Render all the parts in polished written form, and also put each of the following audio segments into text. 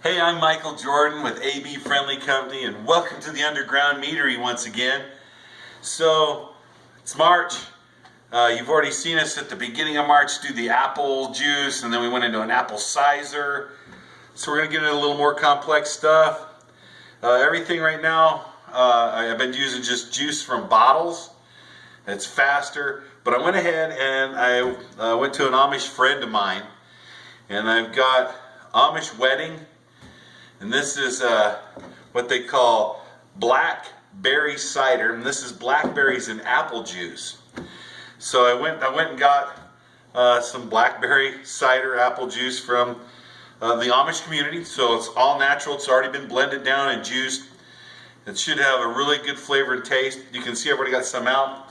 Hey, I'm Michael Jordan with AB Friendly Company, and welcome to the Underground Meadery once again. So, it's March. You've already seen us at the beginning of March do the apple juice, and then we went into an apple cyser. So we're going to get into a little more complex stuff. Everything right now, I've been using just juice from bottles. It's faster, but I went ahead and I went to an Amish friend of mine, and I've got Amish Wedding. And this is what they call Black Berry Cider, and this is blackberries and apple juice. So I went and got some blackberry cider apple juice from the Amish community. So it's all natural. It's already been blended down and juiced. It should have a really good flavor and taste. You can see I've already got some out,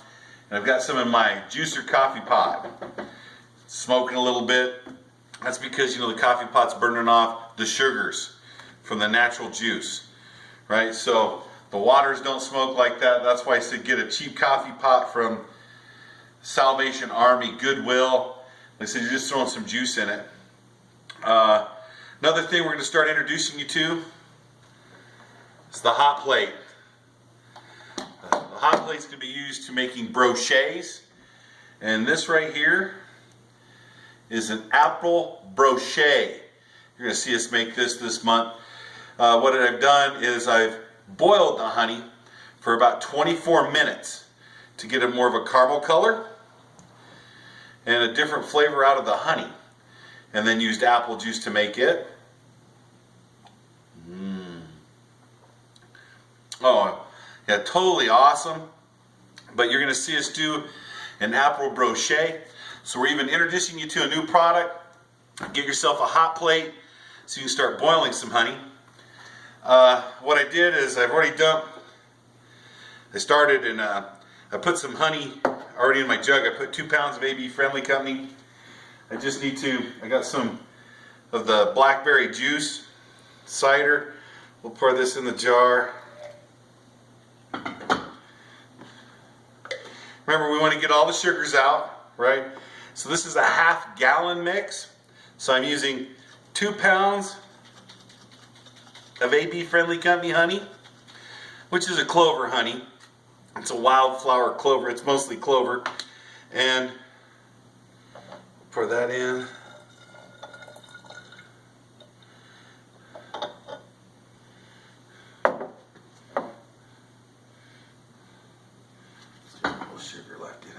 and I've got some in my juicer coffee pot. Smoking a little bit. That's because, you know, the coffee pot's burning off the sugars from the natural juice, right? So the waters don't smoke like that. That's why I said get a cheap coffee pot from Salvation Army, Goodwill. Like I said, you're just throwing some juice in it. Another thing we're going to start introducing you to is the hot plate. The hot plates can be used to making brochets, and this right here is an apple brochet. You're going to see us make this month. What I've done is I've boiled the honey for about 24 minutes to get a more of a caramel color and a different flavor out of the honey, and then used apple juice to make it. Oh yeah, totally awesome. But you're going to see us do an apple brochet. So we're even introducing you to a new product. Get yourself a hot plate so you can start boiling some honey. What I did is I've already dumped, I started and I put some honey already in my jug. I put 2 pounds of AB Friendly Company. I just need to, I got some of the blackberry juice, cider. We'll pour this in the jar. Remember, we want to get all the sugars out, right? So this is a ½ gallon mix. So I'm using 2 pounds of AB Friendly Company honey, which is a clover honey. It's a wildflower clover. It's mostly clover. And pour that in. There's a little sugar left in it.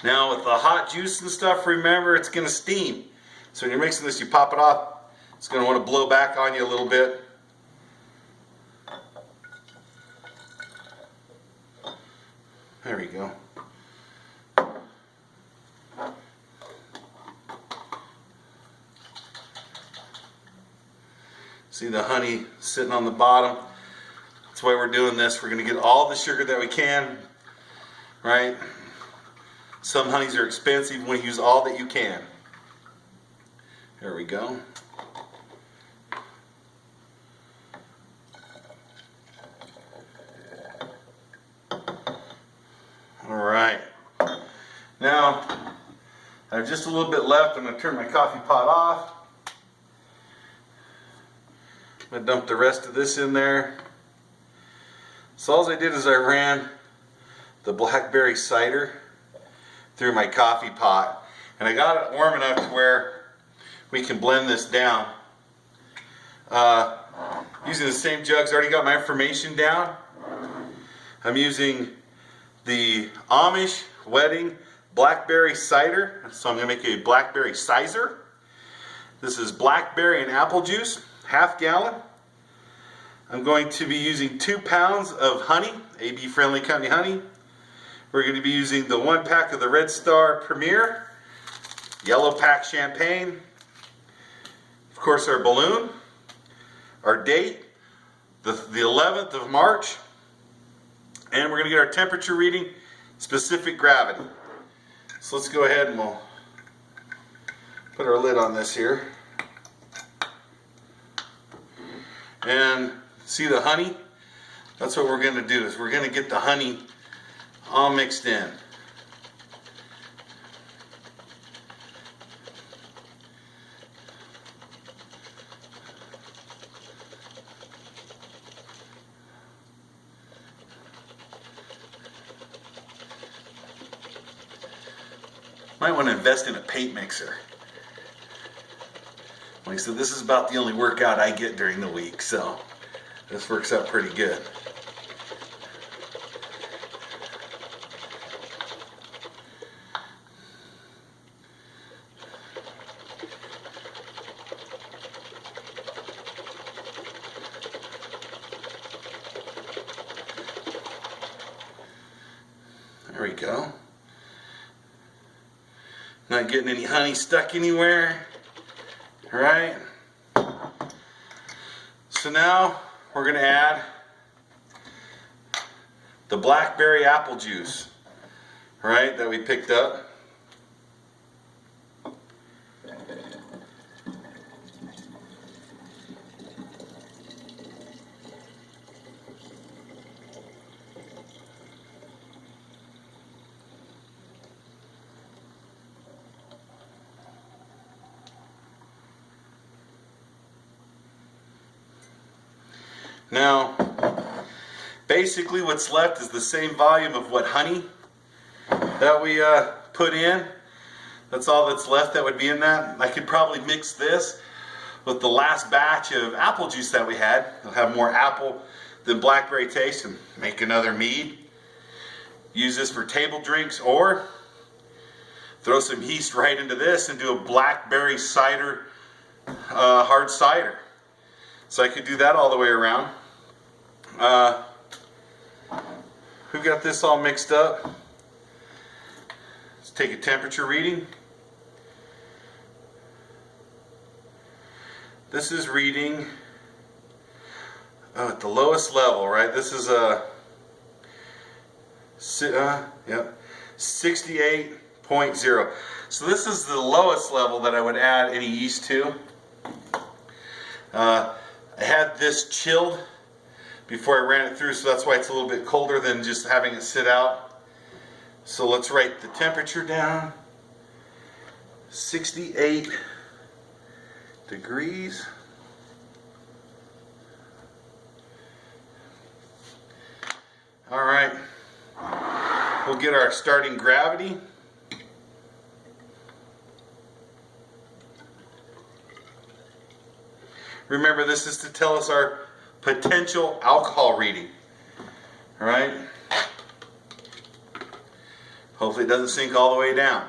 Now with the hot juice and stuff, remember it's going to steam. So when you're mixing this, you pop it off. It's going to want to blow back on you a little bit. There we go. See the honey sitting on the bottom? That's why we're doing this. We're going to get all the sugar that we can, right? Some honeys are expensive. You want to use all that you can. There we go. All right. Now, I have just a little bit left. I'm going to turn my coffee pot off. I'm going to dump the rest of this in there. So all I did is I ran the blackberry cider through my coffee pot, and I got it warm enough to where we can blend this down. Using the same jugs, I already got my information down. I'm using the Amish Wedding Blackberry Cider, so I'm going to make a blackberry cyser. This is blackberry and apple juice, ½ gallon. I'm going to be using 2 pounds of honey, AB Friendly Company honey. We're going to be using the 1 pack of the Red Star Premier, yellow pack champagne, of course our balloon, our date, the 11th of March, and we're going to get our temperature reading, specific gravity. So let's go ahead and we'll put our lid on this here. And see the honey? That's what we're going to do, is we're going to get the honey all mixed in. Might want to invest in a paint mixer. Like I said, this is about the only workout I get during the week, so this works out pretty good. There we go. Not getting any honey stuck anywhere. All right. So now we're going to add the blackberry apple juice, right, that we picked up. Now, basically what's left is the same volume of what honey that we put in. That's all that's left that would be in that. I could probably mix this with the last batch of apple juice that we had. It'll have more apple than blackberry taste, and make another mead. Use this for table drinks, or throw some yeast right into this and do a blackberry cider, hard cider. So I could do that all the way around. We've got this all mixed up. Let's take a temperature reading. This is reading at the lowest level, right? This is a 68.0. So this is the lowest level that I would add any yeast to. I had this chilled before I ran it through, so that's why it's a little bit colder than just having it sit out. So let's write the temperature down. 68 degrees. All right, we'll get our starting gravity. Remember, this is to tell us our potential alcohol reading. All right? Hopefully it doesn't sink all the way down.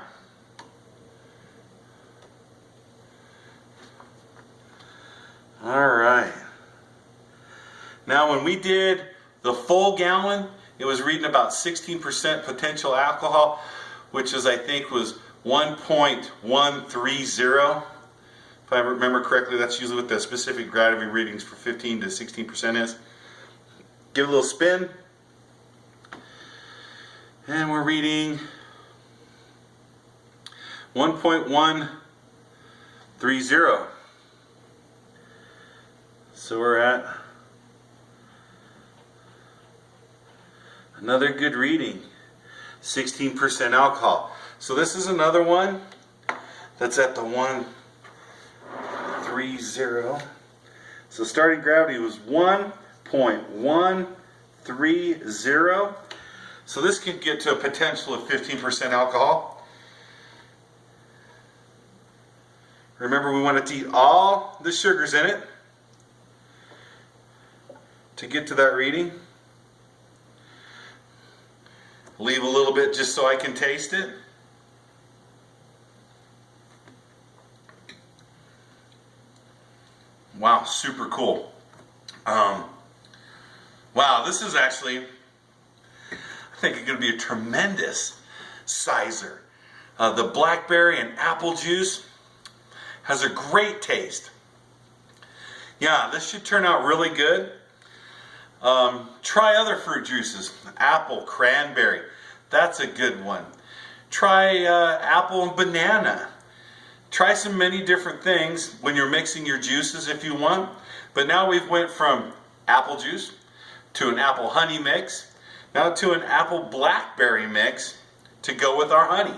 All right. Now, when we did the full gallon, it was reading about 16% potential alcohol, which is, I think, was 1.130. If I remember correctly, that's usually what the specific gravity readings for 15 to 16% is. Give it a little spin. And we're reading 1.130. So we're at another good reading, 16% alcohol. So this is another one that's at the 1.30. So starting gravity was 1.130. So this can get to a potential of 15% alcohol. Remember, we want it to eat all the sugars in it to get to that reading. Leave a little bit just so I can taste it. Wow, super cool. Wow, this is actually, I think it's going to be a tremendous cyser. The blackberry and apple juice has a great taste. Yeah, this should turn out really good. Try other fruit juices. Apple, cranberry, that's a good one. Try apple and banana. Try some many different things when you're mixing your juices if you want. But now we've went from apple juice to an apple honey mix, now to an apple blackberry mix to go with our honey.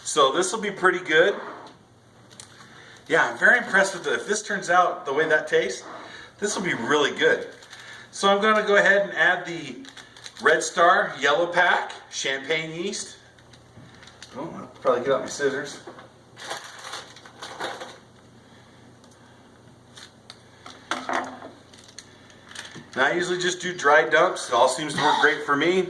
So this will be pretty good. Yeah, I'm very impressed with it. If this turns out the way that tastes, this will be really good. So I'm going to go ahead and add the Red Star Yellow Pack champagne yeast. Oh, I'll probably get out my scissors. Now I usually just do dry dumps. It all seems to work great for me.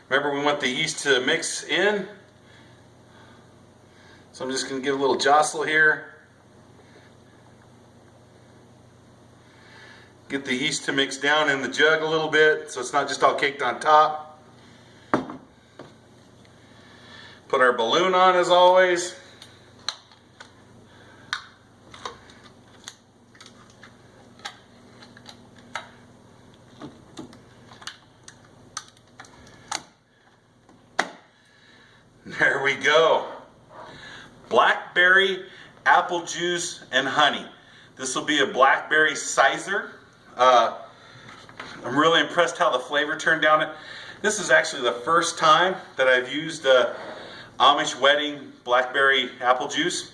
Remember, we want the yeast to mix in. So I'm just going to give a little jostle here. Get the yeast to mix down in the jug a little bit so it's not just all caked on top. Put our balloon on as always. There we go. Blackberry, apple juice, and honey. This will be a blackberry cyser. I'm really impressed how the flavor turned out. This is actually the first time that I've used Amish wedding blackberry apple juice.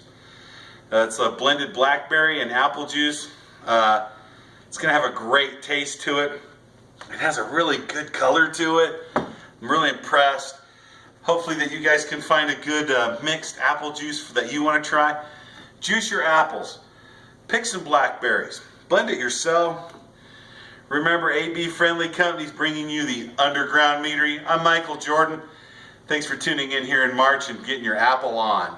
It's a blended blackberry and apple juice. It's going to have a great taste to it. It has a really good color to it. I'm really impressed. Hopefully that you guys can find a good mixed apple juice that you want to try. Juice your apples. Pick some blackberries. Blend it yourself. Remember, AB Friendly Company's bringing you the Underground Meadery. I'm Michael Jordan. Thanks for tuning in here in March and getting your apple on.